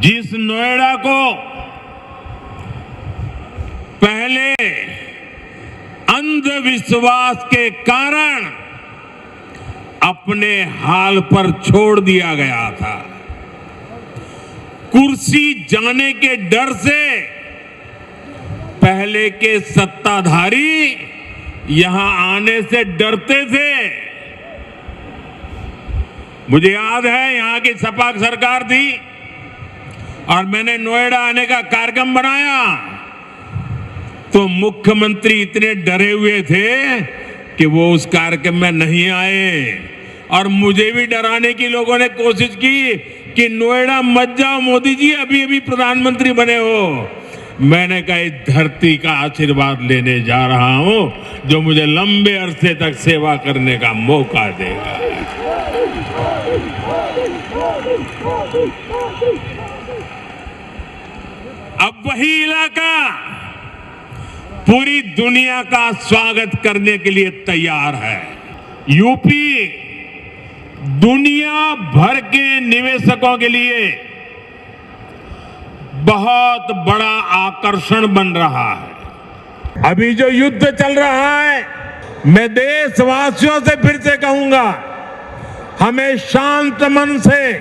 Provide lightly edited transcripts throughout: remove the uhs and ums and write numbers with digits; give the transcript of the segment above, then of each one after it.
जिस नोएडा को पहले अंधविश्वास के कारण अपने हाल पर छोड़ दिया गया था, कुर्सी जाने के डर से पहले के सत्ताधारी यहां आने से डरते थे। मुझे याद है यहां की सपा सरकार थी और मैंने नोएडा आने का कार्यक्रम बनाया तो मुख्यमंत्री इतने डरे हुए थे कि वो उस कार्यक्रम में नहीं आए और मुझे भी डराने की लोगों ने कोशिश की कि नोएडा मत जाओ मोदी जी, अभी अभी प्रधानमंत्री बने हो। मैंने कहा इस धरती का आशीर्वाद लेने जा रहा हूं जो मुझे लंबे अरसे तक सेवा करने का मौका देगा। अब वही इलाका पूरी दुनिया का स्वागत करने के लिए तैयार है। यूपी दुनिया भर के निवेशकों के लिए बहुत बड़ा आकर्षण बन रहा है। अभी जो युद्ध चल रहा है, मैं देशवासियों से फिर से कहूंगा, हमें शांत मन से,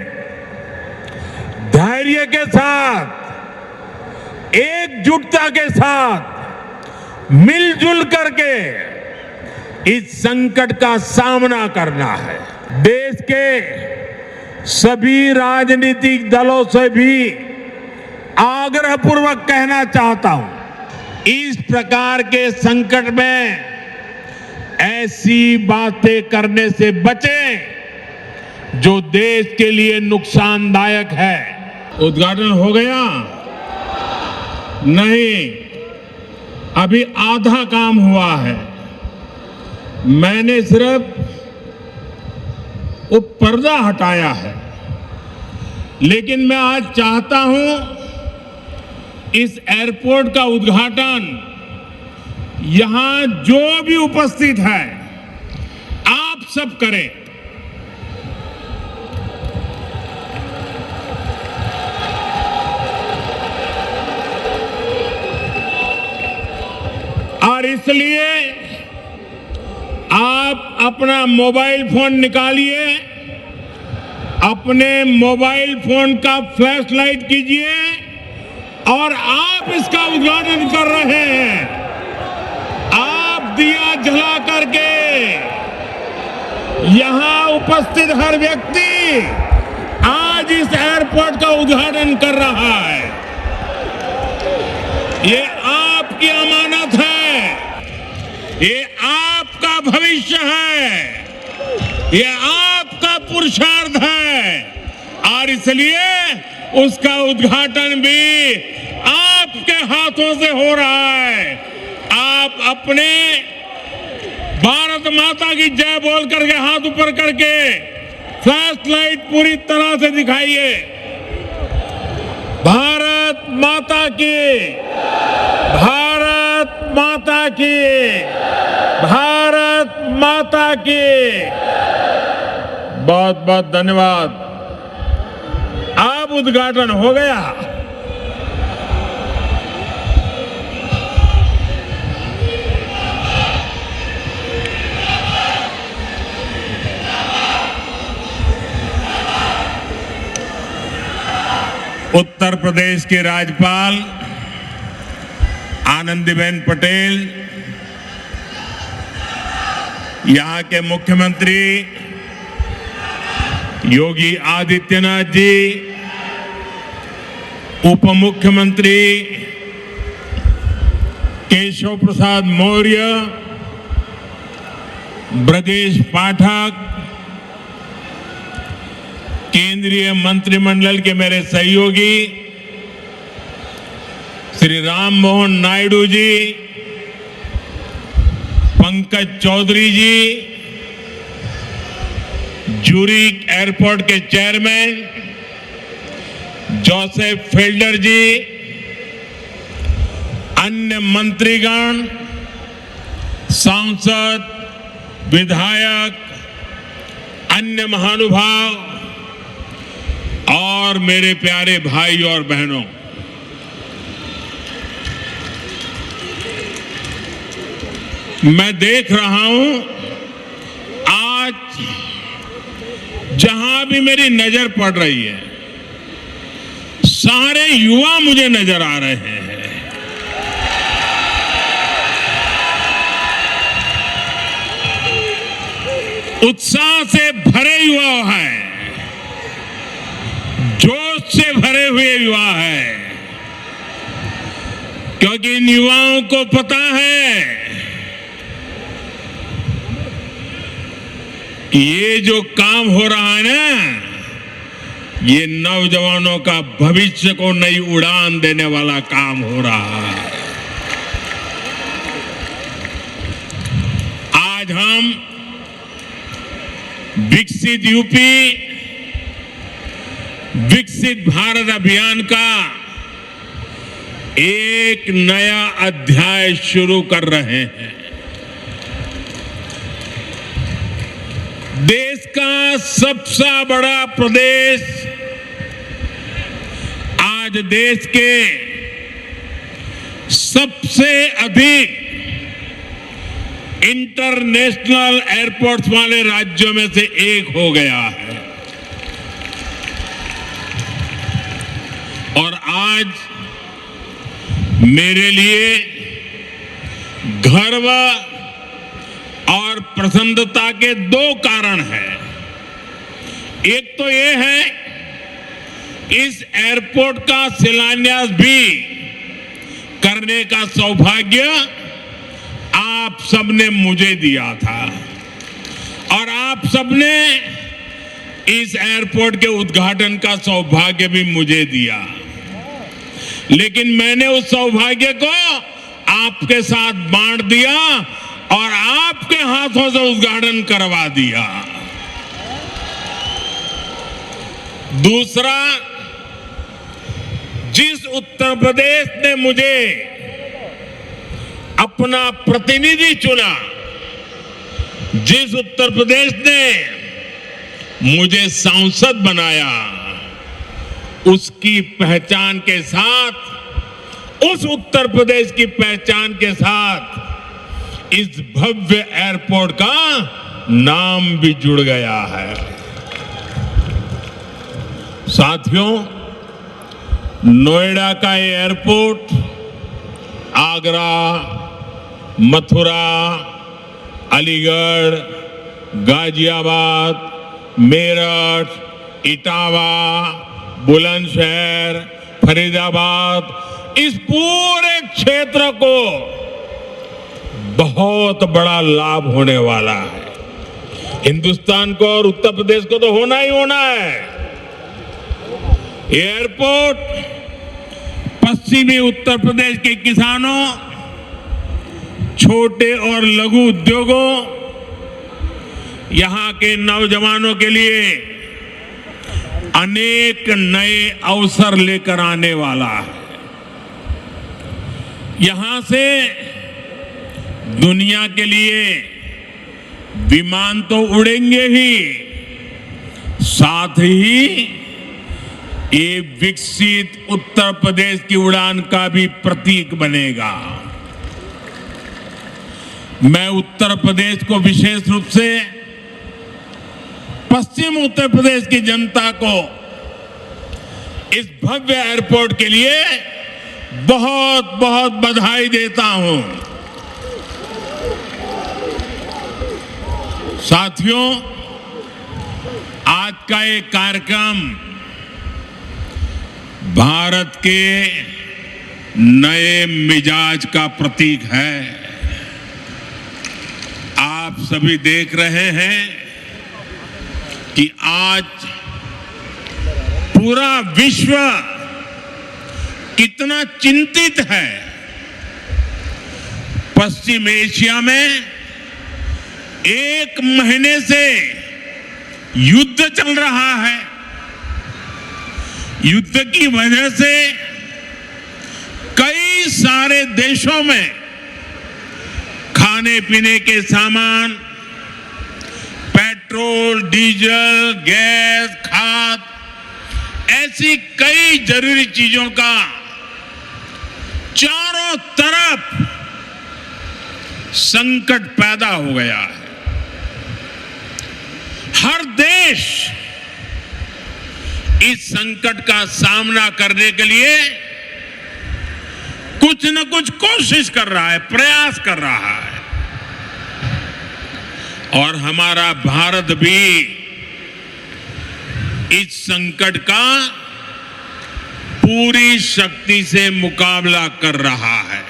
धैर्य के साथ, एकजुटता के साथ, मिलजुल करके इस संकट का सामना करना है। देश के सभी राजनीतिक दलों से भी आग्रहपूर्वक कहना चाहता हूं, इस प्रकार के संकट में ऐसी बातें करने से बचें जो देश के लिए नुकसानदायक है। उद्घाटन हो गया? नहीं, अभी आधा काम हुआ है। मैंने सिर्फ वो पर्दा हटाया है, लेकिन मैं आज चाहता हूं इस एयरपोर्ट का उद्घाटन यहां जो भी उपस्थित है आप सब करें। और इसलिए आप अपना मोबाइल फोन निकालिए, अपने मोबाइल फोन का फ्लैश लाइट कीजिए और आप इसका उद्घाटन कर रहे हैं। आप दिया जला करके यहां उपस्थित हर व्यक्ति आज इस एयरपोर्ट का उद्घाटन कर रहा है। ये आपकी अमानत है, ये आपका भविष्य है, ये आपका पुरुषार्थ है और इसलिए उसका उद्घाटन भी आपके हाथों से हो रहा है। आप अपने भारत माता की जय बोल करके हाथ ऊपर करके फ्लैश लाइट पूरी तरह से दिखाइए। भारत माता की, भारत माता की, भारत माता की। बहुत बहुत धन्यवाद। अब उद्घाटन हो गया। उत्तर प्रदेश के राज्यपाल आनंदीबेन पटेल, यहां के मुख्यमंत्री योगी आदित्यनाथ जी, उप मुख्यमंत्री केशव प्रसाद मौर्य, ब्रजेश पाठक, केंद्रीय मंत्रिमंडल के मेरे सहयोगी श्री राम मोहन नायडू जी, पंकज चौधरी जी, ज्यूरिक एयरपोर्ट के चेयरमैन जोसेफ फेल्डर जी, अन्य मंत्रीगण, सांसद, विधायक, अन्य महानुभाव और मेरे प्यारे भाई और बहनों, मैं देख रहा हूं आज जहां भी मेरी नजर पड़ रही है, सारे युवा मुझे नजर आ रहे हैं। उत्साह से भरे युवा हैं, जोश से भरे हुए युवा हैं, क्योंकि इन युवाओं को पता है कि ये जो काम हो रहा है ना, ये नौजवानों का भविष्य को नई उड़ान देने वाला काम हो रहा है। आज हम विकसित यूपी, विकसित भारत अभियान का एक नया अध्याय शुरू कर रहे हैं। देश का सबसे बड़ा प्रदेश आज देश के सबसे अधिक इंटरनेशनल एयरपोर्ट्स वाले राज्यों में से एक हो गया है। और आज मेरे लिए गर्व और प्रसन्नता के दो कारण हैं। एक तो ये है, इस एयरपोर्ट का शिलान्यास भी करने का सौभाग्य आप सबने मुझे दिया था और आप सबने इस एयरपोर्ट के उद्घाटन का सौभाग्य भी मुझे दिया, लेकिन मैंने उस सौभाग्य को आपके साथ बांट दिया और आपके हाथों से उद्घाटन करवा दिया। दूसरा, जिस उत्तर प्रदेश ने मुझे अपना प्रतिनिधि चुना, जिस उत्तर प्रदेश ने मुझे सांसद बनाया, उसकी पहचान के साथ, उस उत्तर प्रदेश की पहचान के साथ इस भव्य एयरपोर्ट का नाम भी जुड़ गया है। साथियों, नोएडा का ये एयरपोर्ट आगरा, मथुरा, अलीगढ़, गाजियाबाद, मेरठ, इटावा, बुलंदशहर, फरीदाबाद, इस पूरे क्षेत्र को बहुत बड़ा लाभ होने वाला है। हिंदुस्तान को और उत्तर प्रदेश को तो होना ही होना है। एयरपोर्ट पश्चिमी उत्तर प्रदेश के किसानों, छोटे और लघु उद्योगों, यहां के नौजवानों के लिए अनेक नए अवसर लेकर आने वाला है। यहां से दुनिया के लिए विमान तो उड़ेंगे ही, साथ ही ये विकसित उत्तर प्रदेश की उड़ान का भी प्रतीक बनेगा। मैं उत्तर प्रदेश को विशेष रूप से पश्चिम उत्तर प्रदेश की जनता को इस भव्य एयरपोर्ट के लिए बहुत बहुत बधाई देता हूं। साथियों, आज का ये कार्यक्रम भारत के नए मिजाज का प्रतीक है। आप सभी देख रहे हैं कि आज पूरा विश्व कितना चिंतित है। पश्चिम एशिया में 1 महीने से युद्ध चल रहा है। युद्ध की वजह से कई सारे देशों में खाने पीने के सामान, पेट्रोल, डीजल, गैस, खाद, ऐसी कई जरूरी चीजों का चारों तरफ संकट पैदा हो गया है। हर देश इस संकट का सामना करने के लिए कुछ न कुछ कोशिश कर रहा है, प्रयास कर रहा है। और हमारा भारत भी इस संकट का पूरी शक्ति से मुकाबला कर रहा है,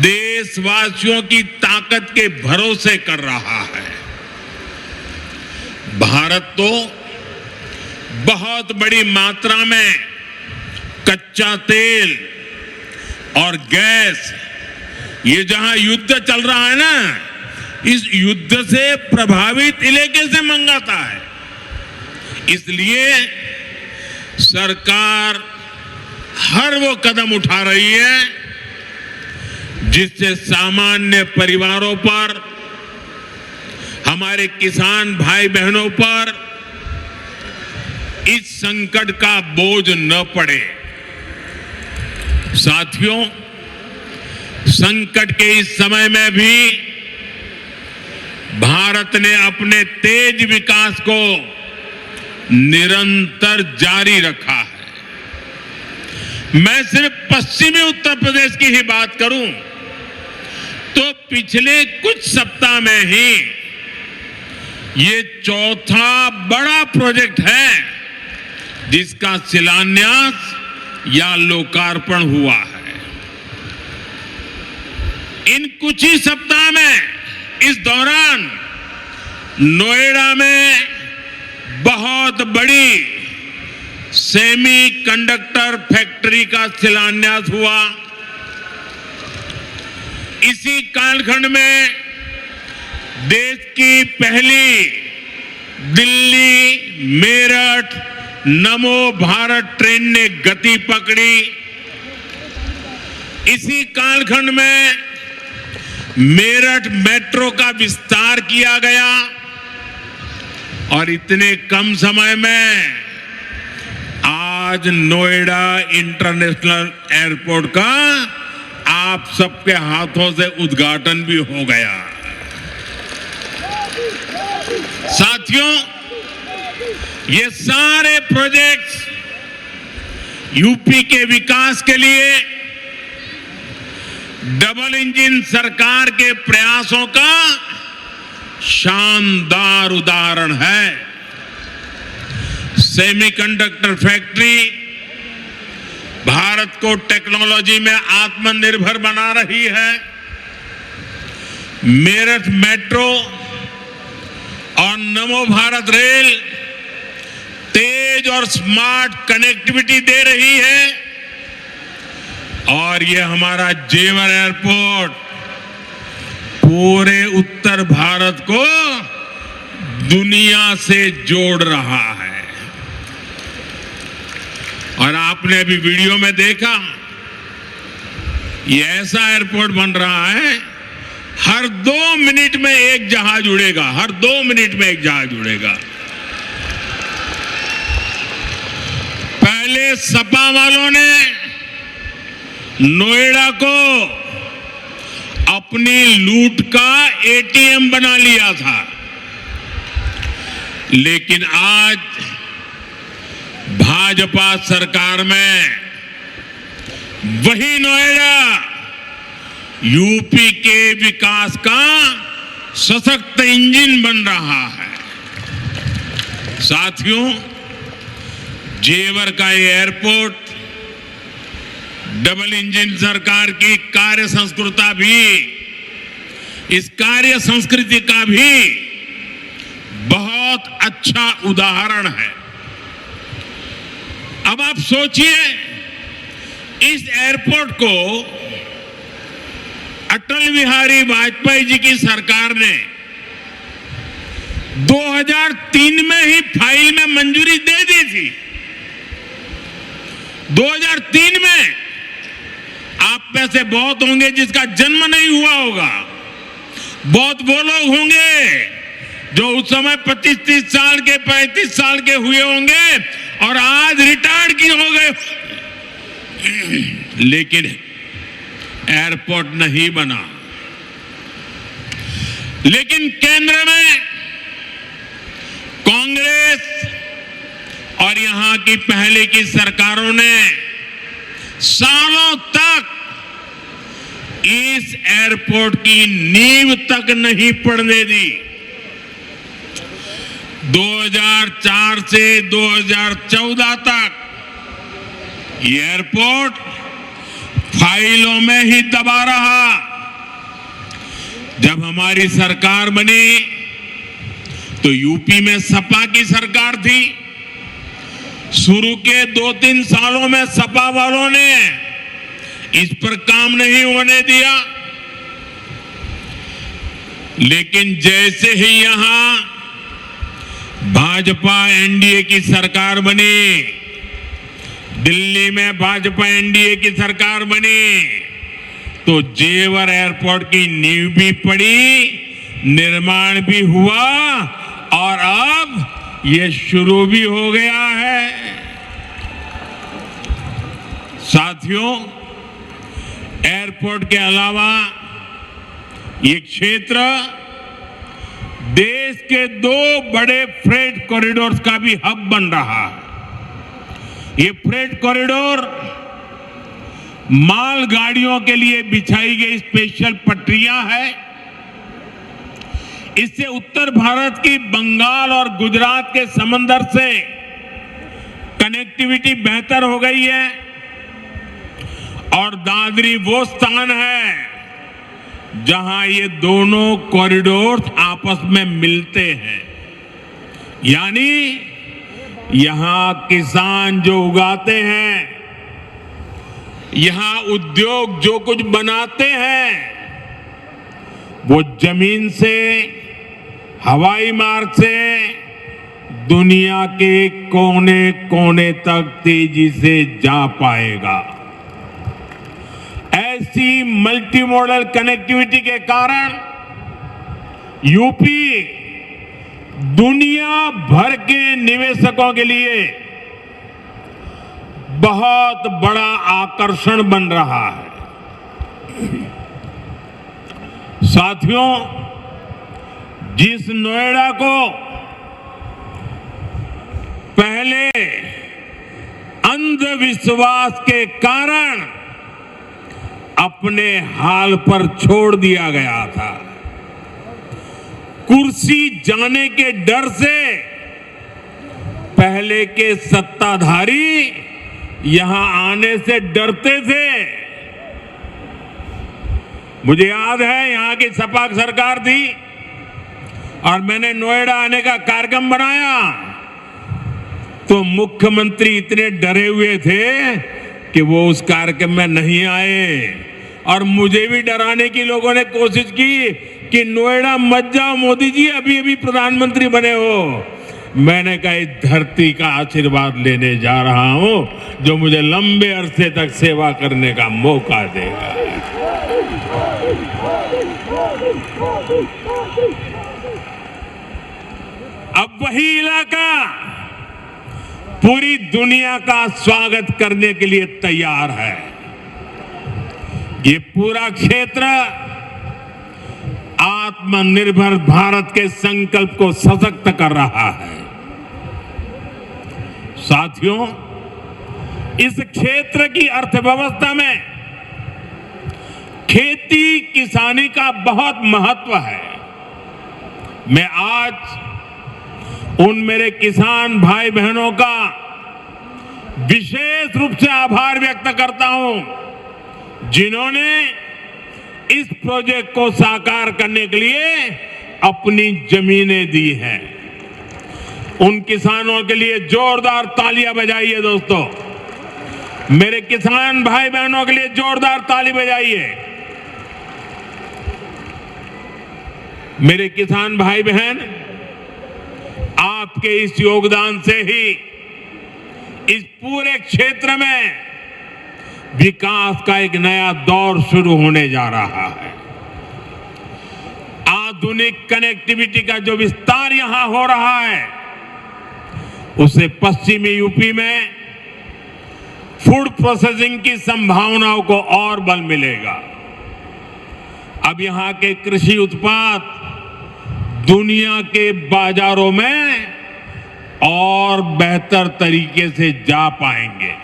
देशवासियों की ताकत के भरोसे कर रहा है। भारत तो बहुत बड़ी मात्रा में कच्चा तेल और गैस, ये जहां युद्ध चल रहा है ना, इस युद्ध से प्रभावित इलाके से मंगाता है। इसलिए सरकार हर वो कदम उठा रही है जिससे सामान्य परिवारों पर, हमारे किसान भाई बहनों पर इस संकट का बोझ न पड़े। साथियों, संकट के इस समय में भी भारत ने अपने तेज विकास को निरंतर जारी रखा है। मैं सिर्फ पश्चिमी उत्तर प्रदेश की ही बात करूं तो पिछले कुछ सप्ताह में ही ये चौथा बड़ा प्रोजेक्ट है जिसका शिलान्यास या लोकार्पण हुआ है। इन कुछ ही सप्ताह में, इस दौरान नोएडा में बहुत बड़ी सेमी कंडक्टर फैक्ट्री का शिलान्यास हुआ। इसी कालखंड में देश की पहली दिल्ली मेरठ नमो भारत ट्रेन ने गति पकड़ी। इसी कालखंड में मेरठ मेट्रो का विस्तार किया गया और इतने कम समय में आज नोएडा इंटरनेशनल एयरपोर्ट का आप सबके हाथों से उद्घाटन भी हो गया। साथियों, ये सारे प्रोजेक्ट्स यूपी के विकास के लिए डबल इंजन सरकार के प्रयासों का शानदार उदाहरण है। सेमीकंडक्टर फैक्ट्री भारत को टेक्नोलॉजी में आत्मनिर्भर बना रही है। मेरठ मेट्रो और नमो भारत रेल तेज और स्मार्ट कनेक्टिविटी दे रही है और ये हमारा जेवर एयरपोर्ट पूरे उत्तर भारत को दुनिया से जोड़ रहा है। और आपने अभी वीडियो में देखा, ये ऐसा एयरपोर्ट बन रहा है, हर 2 मिनट में एक जहाज उड़ेगा, हर 2 मिनट में एक जहाज उड़ेगा। पहले सपा वालों ने नोएडा को अपनी लूट का एटीएम बना लिया था, लेकिन आज भाजपा सरकार में वही नोएडा यूपी के विकास का सशक्त इंजन बन रहा है। साथियों, जेवर का ये एयरपोर्ट डबल इंजन सरकार की कार्य संस्कृति भी, इस कार्य संस्कृति का भी बहुत अच्छा उदाहरण है। अब आप सोचिए, इस एयरपोर्ट को अटल बिहारी वाजपेयी जी की सरकार ने 2003 में ही फाइल में मंजूरी दे दी थी। 2003 में आप में से बहुत होंगे जिसका जन्म नहीं हुआ होगा, बहुत वो लोग होंगे जो उस समय 25-30 साल के 35 साल के हुए होंगे और आज रिटायर्ड की हो गए, लेकिन एयरपोर्ट नहीं बना। लेकिन केंद्र में कांग्रेस और यहां की पहले की सरकारों ने सालों तक इस एयरपोर्ट की नींव तक नहीं पड़ने दी। 2004 से 2014 तक ये एयरपोर्ट फाइलों में ही दबा रहा। जब हमारी सरकार बनी तो यूपी में सपा की सरकार थी। शुरू के 2-3 सालों में सपा वालों ने इस पर काम नहीं होने दिया, लेकिन जैसे ही यहां भाजपा एनडीए की सरकार बनी, दिल्ली में भाजपा एनडीए की सरकार बनी, तो जेवर एयरपोर्ट की नींव भी पड़ी, निर्माण भी हुआ और अब ये शुरू भी हो गया है। साथियों, एयरपोर्ट के अलावा ये क्षेत्र देश के 2 बड़े फ्रेट कॉरिडोर्स का भी हब बन रहा है। ये फ्रेट कॉरिडोर मालगाड़ियों के लिए बिछाई गई स्पेशल पटरियां है। इससे उत्तर भारत की बंगाल और गुजरात के समंदर से कनेक्टिविटी बेहतर हो गई है और दादरी वो स्थान है जहां ये दोनों कॉरिडोर आपस में मिलते हैं। यानी यहां किसान जो उगाते हैं, यहां उद्योग जो कुछ बनाते हैं, वो जमीन से, हवाई मार्ग से दुनिया के कोने कोने तक तेजी से जा पाएगा। ऐसी मल्टी मॉडल कनेक्टिविटी के कारण यूपी दुनिया भर के निवेशकों के लिए बहुत बड़ा आकर्षण बन रहा है। साथियों, जिस नोएडा को पहले अंधविश्वास के कारण अपने हाल पर छोड़ दिया गया था, कुर्सी जाने के डर से पहले के सत्ताधारी यहां आने से डरते थे। मुझे याद है यहां की सपा सरकार थी और मैंने नोएडा आने का कार्यक्रम बनाया, तो मुख्यमंत्री इतने डरे हुए थे कि वो उस कार्यक्रम में नहीं आए और मुझे भी डराने की लोगों ने कोशिश की कि नोएडा मत जाओ मोदी जी, अभी अभी प्रधानमंत्री बने हो। मैंने कहा इस धरती का आशीर्वाद लेने जा रहा हूं जो मुझे लंबे अरसे तक सेवा करने का मौका देगा। अब वही इलाका पूरी दुनिया का स्वागत करने के लिए तैयार है। ये पूरा क्षेत्र आत्मनिर्भर भारत के संकल्प को सशक्त कर रहा है। साथियों, इस क्षेत्र की अर्थव्यवस्था में खेती किसानी का बहुत महत्व है। मैं आज उन मेरे किसान भाई बहनों का विशेष रूप से आभार व्यक्त करता हूं जिन्होंने इस प्रोजेक्ट को साकार करने के लिए अपनी जमीनें दी हैं। उन किसानों के लिए जोरदार तालियां बजाइए दोस्तों। मेरे किसान भाई बहनों के लिए जोरदार ताली बजाइए। मेरे किसान भाई बहन, आपके इस योगदान से ही इस पूरे क्षेत्र में विकास का एक नया दौर शुरू होने जा रहा है। आधुनिक कनेक्टिविटी का जो विस्तार यहां हो रहा है, उससे पश्चिमी यूपी में फूड प्रोसेसिंग की संभावनाओं को और बल मिलेगा। अब यहां के कृषि उत्पाद दुनिया के बाजारों में और बेहतर तरीके से जा पाएंगे।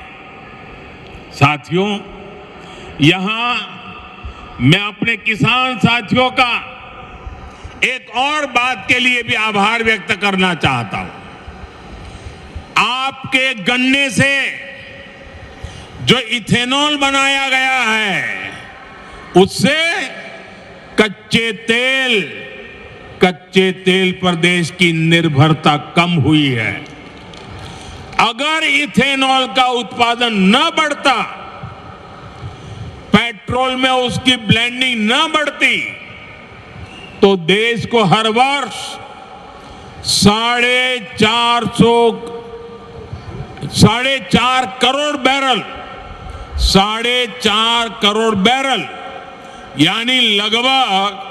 साथियों, यहां मैं अपने किसान साथियों का एक और बात के लिए भी आभार व्यक्त करना चाहता हूं। आपके गन्ने से जो इथेनॉल बनाया गया है, उससे कच्चे तेल पर देश की निर्भरता कम हुई है। अगर इथेनॉल का उत्पादन न बढ़ता, पेट्रोल में उसकी ब्लेंडिंग न बढ़ती, तो देश को हर वर्ष 4.5 करोड़ बैरल 4.5 करोड़ बैरल यानी लगभग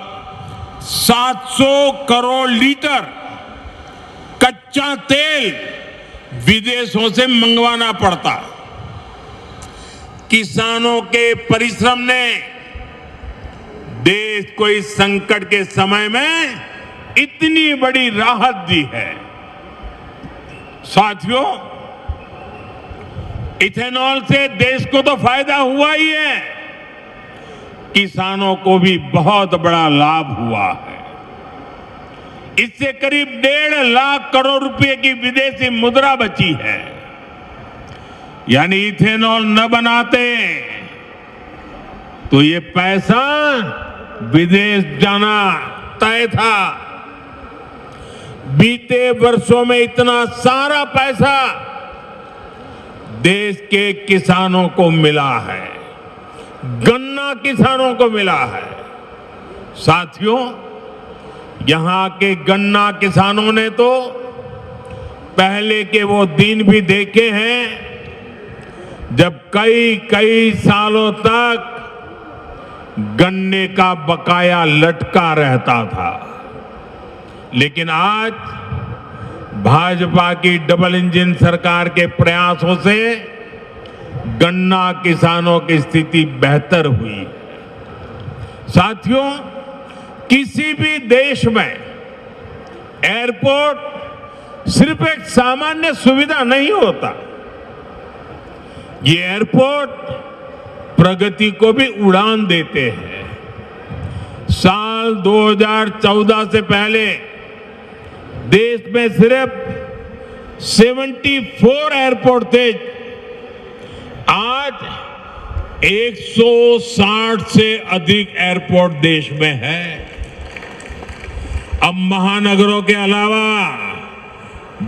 700 करोड़ लीटर कच्चा तेल विदेशों से मंगवाना पड़ता। किसानों के परिश्रम ने देश को इस संकट के समय में इतनी बड़ी राहत दी है। साथियों, इथेनॉल से देश को तो फायदा हुआ ही है, किसानों को भी बहुत बड़ा लाभ हुआ है। इससे करीब 1.5 लाख करोड़ रुपए की विदेशी मुद्रा बची है। यानी इथेनॉल न बनाते तो ये पैसा विदेश जाना तय था। बीते वर्षों में इतना सारा पैसा देश के किसानों को मिला है, गन्ना किसानों को मिला है। साथियों, यहां के गन्ना किसानों ने तो पहले के वो दिन भी देखे हैं जब कई सालों तक गन्ने का बकाया लटका रहता था। लेकिन आज भाजपा की डबल इंजन सरकार के प्रयासों से गन्ना किसानों की स्थिति बेहतर हुई है। साथियों, किसी भी देश में एयरपोर्ट सिर्फ एक सामान्य सुविधा नहीं होता। ये एयरपोर्ट प्रगति को भी उड़ान देते हैं। साल 2014 से पहले देश में सिर्फ 74 एयरपोर्ट थे। आज 160 से अधिक एयरपोर्ट देश में है। अब महानगरों के अलावा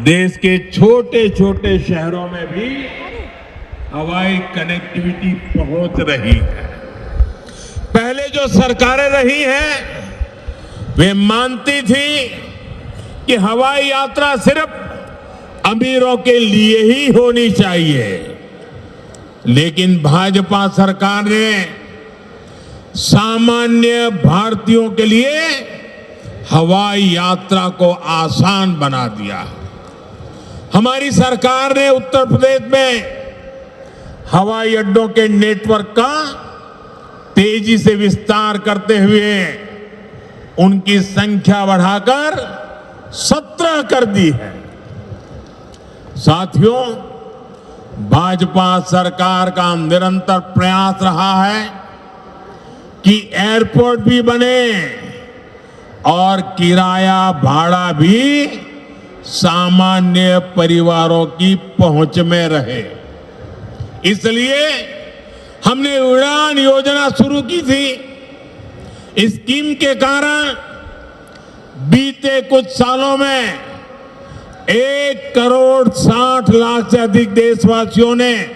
देश के छोटे छोटे शहरों में भी हवाई कनेक्टिविटी पहुंच रही है। पहले जो सरकारें रही हैं, वे मानती थी कि हवाई यात्रा सिर्फ अमीरों के लिए ही होनी चाहिए। लेकिन भाजपा सरकार ने सामान्य भारतीयों के लिए हवाई यात्रा को आसान बना दिया। हमारी सरकार ने उत्तर प्रदेश में हवाई अड्डों के नेटवर्क का तेजी से विस्तार करते हुए उनकी संख्या बढ़ाकर 17 कर दी है। साथियों, भाजपा सरकार का निरंतर प्रयास रहा है कि एयरपोर्ट भी बने और किराया भाड़ा भी सामान्य परिवारों की पहुंच में रहे। इसलिए हमने उड़ान योजना शुरू की थी। इस स्कीम के कारण बीते कुछ सालों में 1,60,00,000 से अधिक देशवासियों ने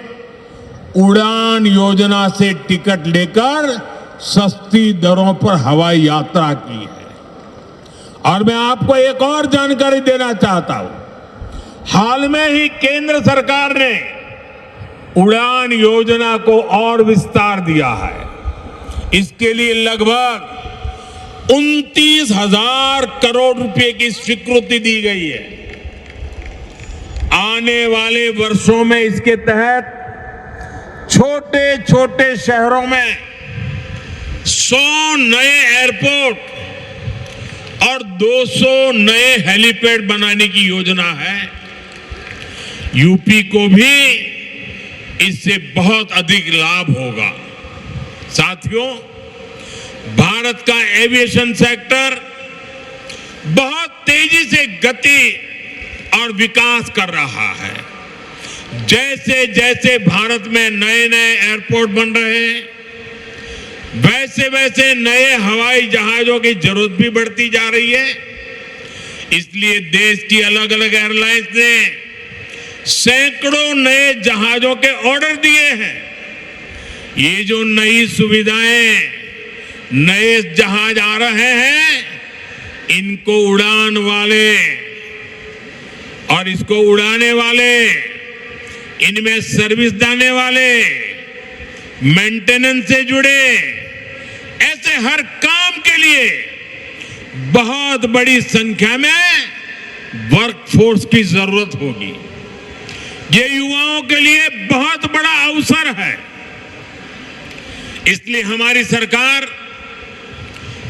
उड़ान योजना से टिकट लेकर सस्ती दरों पर हवाई यात्रा की है। और मैं आपको एक और जानकारी देना चाहता हूं। हाल में ही केंद्र सरकार ने उड़ान योजना को और विस्तार दिया है। इसके लिए लगभग 29,000 करोड़ रुपए की स्वीकृति दी गई है। आने वाले वर्षों में इसके तहत छोटे छोटे शहरों में 100 नए एयरपोर्ट और 200 नए हेलीपैड बनाने की योजना है। यूपी को भी इससे बहुत अधिक लाभ होगा। साथियों, भारत का एविएशन सेक्टर बहुत तेजी से गति और विकास कर रहा है। जैसे जैसे भारत में नए नए एयरपोर्ट बन रहे हैं, वैसे वैसे नए हवाई जहाजों की जरूरत भी बढ़ती जा रही है। इसलिए देश की अलग अलग एयरलाइंस ने सैकड़ों नए जहाजों के ऑर्डर दिए हैं। ये जो नई सुविधाएं, नए जहाज आ रहे हैं, इनको उड़ान वाले और इसको उड़ाने वाले, इनमें सर्विस देने वाले, मेंटेनेंस से जुड़े, ऐसे हर काम के लिए बहुत बड़ी संख्या में वर्कफोर्स की जरूरत होगी। ये युवाओं के लिए बहुत बड़ा अवसर है। इसलिए हमारी सरकार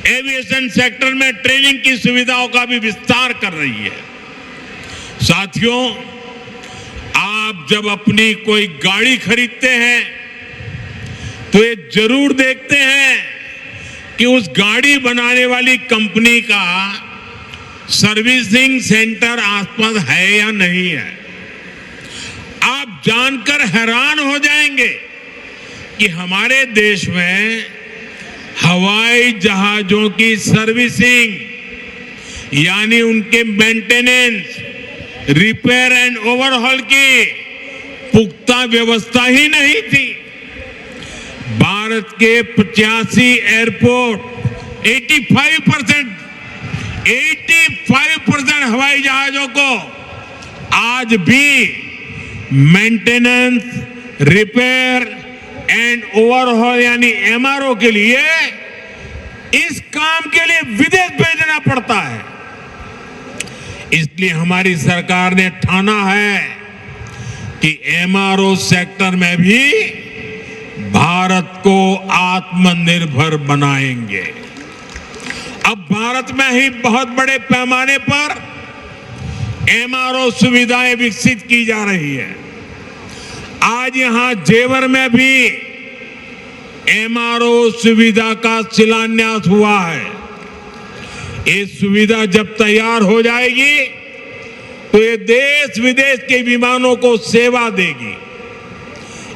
एविएशन सेक्टर में ट्रेनिंग की सुविधाओं का भी विस्तार कर रही है। साथियों, आप जब अपनी कोई गाड़ी खरीदते हैं तो ये जरूर देखते हैं कि उस गाड़ी बनाने वाली कंपनी का सर्विसिंग सेंटर आसपास है या नहीं है। आप जानकर हैरान हो जाएंगे कि हमारे देश में हवाई जहाजों की सर्विसिंग यानी उनके मेंटेनेंस, रिपेयर एंड ओवरहॉल की पुख्ता व्यवस्था ही नहीं थी। भारत के 85 एयरपोर्ट 85% हवाई जहाजों को आज भी मेंटेनेंस, रिपेयर एंड ओवरहॉल यानी एमआरओ के लिए, इस काम के लिए विदेश भेजना पड़ता है। इसलिए हमारी सरकार ने ठाना है कि एमआरओ सेक्टर में भी भारत को आत्मनिर्भर बनाएंगे। अब भारत में ही बहुत बड़े पैमाने पर एमआरओ सुविधाएं विकसित की जा रही है। आज यहां जेवर में भी एमआरओ सुविधा का शिलान्यास हुआ है। ये सुविधा जब तैयार हो जाएगी तो ये देश विदेश के विमानों को सेवा देगी।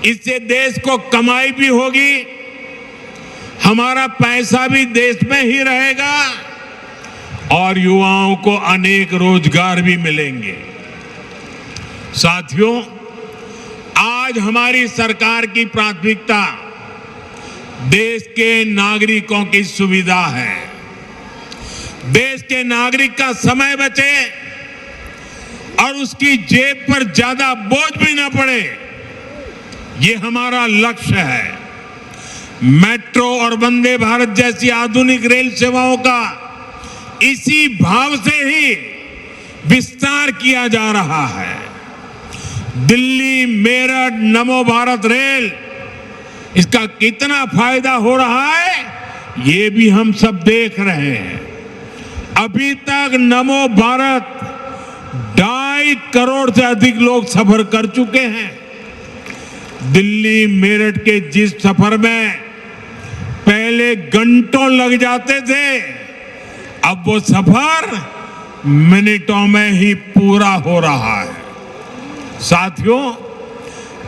इससे देश को कमाई भी होगी, हमारा पैसा भी देश में ही रहेगा और युवाओं को अनेक रोजगार भी मिलेंगे। साथियों, आज हमारी सरकार की प्राथमिकता देश के नागरिकों की सुविधा है। देश के नागरिक का समय बचे और उसकी जेब पर ज्यादा बोझ भी ना पड़े, ये हमारा लक्ष्य है। मेट्रो और वंदे भारत जैसी आधुनिक रेल सेवाओं का इसी भाव से ही विस्तार किया जा रहा है। दिल्ली मेरठ नमो भारत रेल, इसका कितना फायदा हो रहा है ये भी हम सब देख रहे हैं। अभी तक नमो भारत 2.5 करोड़ से अधिक लोग सफर कर चुके हैं। दिल्ली मेरठ के जिस सफर में पहले घंटों लग जाते थे, अब वो सफर मिनटों में ही पूरा हो रहा है। साथियों,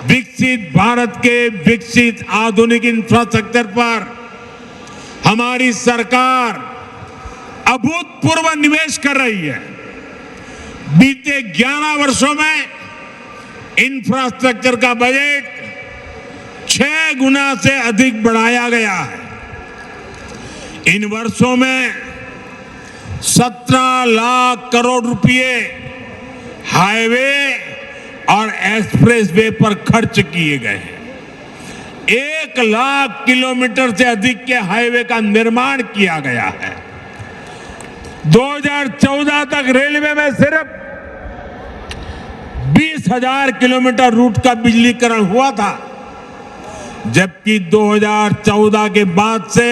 विकसित भारत के विकसित आधुनिक इंफ्रास्ट्रक्चर पर हमारी सरकार अभूतपूर्व निवेश कर रही है। बीते 11 वर्षों में इंफ्रास्ट्रक्चर का बजट 6 गुना से अधिक बढ़ाया गया है। इन वर्षों में 17 लाख करोड़ रुपए हाईवे और एक्सप्रेसवे पर खर्च किए गए हैं। 1 लाख किलोमीटर से अधिक के हाईवे का निर्माण किया गया है। 2014 तक रेलवे में सिर्फ 20,000 किलोमीटर रूट का बिजलीकरण हुआ था, जबकि 2014 के बाद से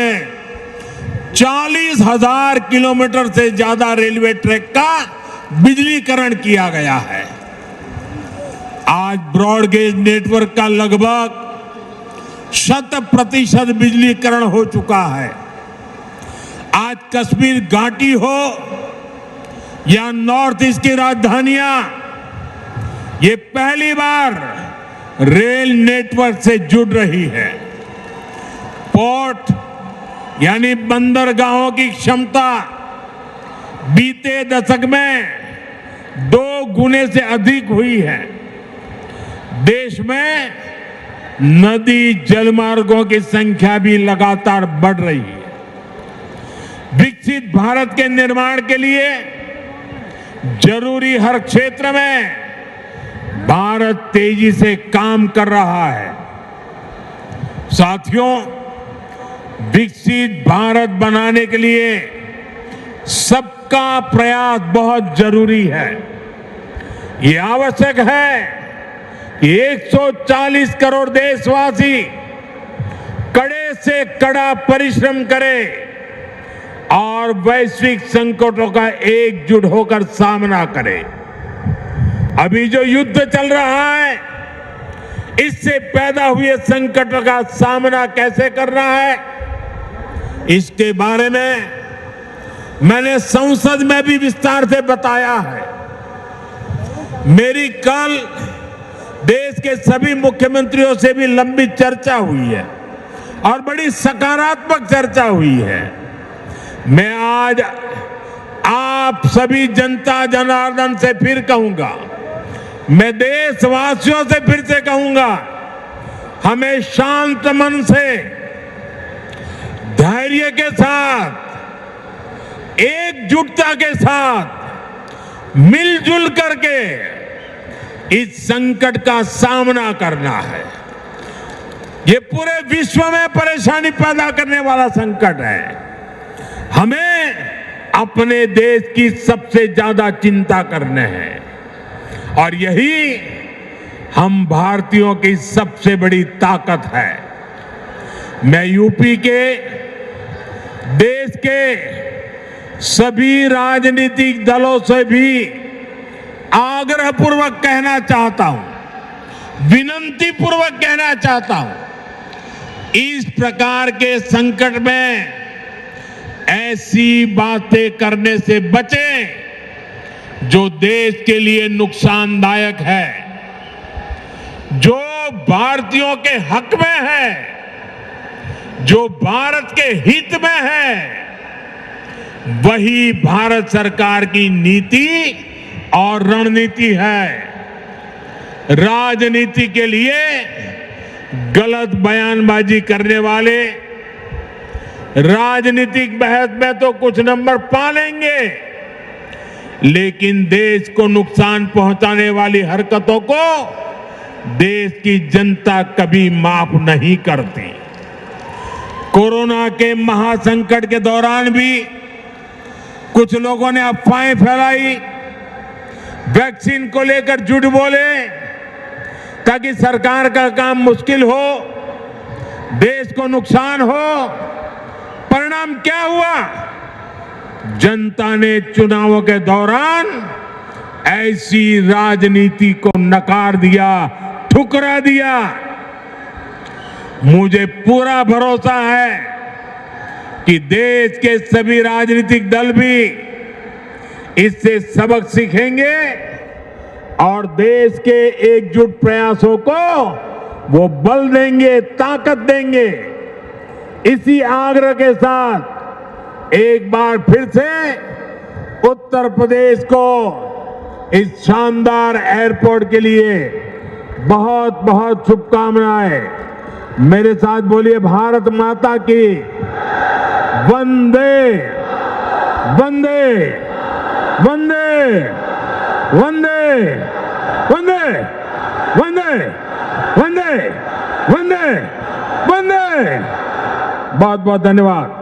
40,000 किलोमीटर से ज्यादा रेलवे ट्रैक का बिजलीकरण किया गया है। आज ब्रॉडगेज नेटवर्क का लगभग 100% बिजलीकरण हो चुका है। आज कश्मीर घाटी हो या नॉर्थ ईस्ट की राजधानियां, ये पहली बार रेल नेटवर्क से जुड़ रही है। पोर्ट यानी बंदरगाहों की क्षमता बीते दशक में 2 गुने से अधिक हुई है। देश में नदी जलमार्गों की संख्या भी लगातार बढ़ रही है। विकसित भारत के निर्माण के लिए जरूरी हर क्षेत्र में भारत तेजी से काम कर रहा है। साथियों, विकसित भारत बनाने के लिए सबका प्रयास बहुत जरूरी है। ये आवश्यक है कि 140 करोड़ देशवासी कड़े से कड़ा परिश्रम करें और वैश्विक संकटों का एकजुट होकर सामना करें। अभी जो युद्ध चल रहा है, इससे पैदा हुए संकटों का सामना कैसे करना है, इसके बारे में मैंने संसद में भी विस्तार से बताया है। मेरी कल देश के सभी मुख्यमंत्रियों से भी लंबी चर्चा हुई है और बड़ी सकारात्मक चर्चा हुई है। मैं आज आप सभी जनता जनार्दन से फिर कहूंगा, मैं देशवासियों से फिर से कहूंगा, हमें शांत मन से, धैर्य के साथ, एकजुटता के साथ, मिलजुल करके इस संकट का सामना करना है। ये पूरे विश्व में परेशानी पैदा करने वाला संकट है। हमें अपने देश की सबसे ज्यादा चिंता करने हैं और यही हम भारतीयों की सबसे बड़ी ताकत है। मैं यूपी के, देश के सभी राजनीतिक दलों से भी आग्रहपूर्वक कहना चाहता हूं, विनती पूर्वक कहना चाहता हूं, इस प्रकार के संकट में ऐसी बातें करने से बचें जो देश के लिए नुकसानदायक है, जो भारतीयों के हक में है, जो भारत के हित में है, वही भारत सरकार की नीति और रणनीति है। राजनीति के लिए गलत बयानबाजी करने वाले राजनीतिक बहस में तो कुछ नंबर पा लेंगे, लेकिन देश को नुकसान पहुंचाने वाली हरकतों को देश की जनता कभी माफ नहीं करती। कोरोना के महासंकट के दौरान भी कुछ लोगों ने अफवाहें फैलाई, वैक्सीन को लेकर झूठ बोले ताकि सरकार का काम मुश्किल हो, देश को नुकसान हो। परिणाम क्या हुआ? जनता ने चुनावों के दौरान ऐसी राजनीति को नकार दिया, ठुकरा दिया। मुझे पूरा भरोसा है कि देश के सभी राजनीतिक दल भी इससे सबक सीखेंगे और देश के एकजुट प्रयासों को वो बल देंगे, ताकत देंगे। इसी आग्रह के साथ एक बार फिर से उत्तर प्रदेश को इस शानदार एयरपोर्ट के लिए बहुत बहुत शुभकामनाएं। मेरे साथ बोलिए, भारत माता की वंदे वंदे वंदे वंदे वंदे वंदे वंदे वंदे वंदे। बहुत बहुत धन्यवाद।